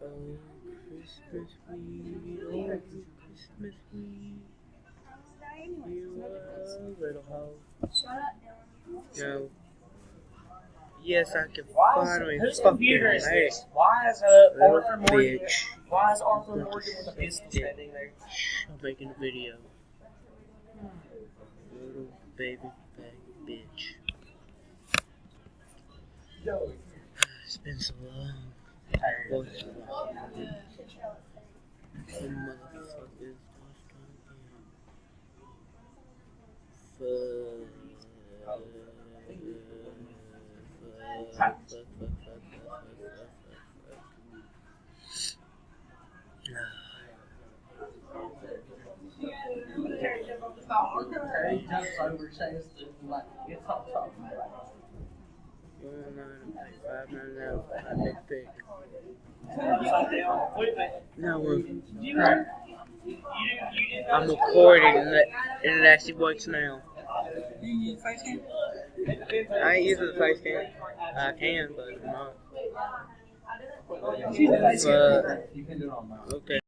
Oh, Christmas Eve, oh, Christmas Eve, you a little hoe. No. Yes, I can finally Whose fucking computer is make this? Why is little Arthur Morgan? bitch. Why is Arthur Morgan with a pistol standing there? Shh, I'm making a video. Little baby fat bitch. It's been so long. Voice is long. The motherfuckers lost He jumps over Chase and like gets on top of me. $1.95 big pig. No, I'm recording and it actually works now. You use FaceTime? I ain't using the face cam. I can, but I'm not. You can do it on mine. Okay.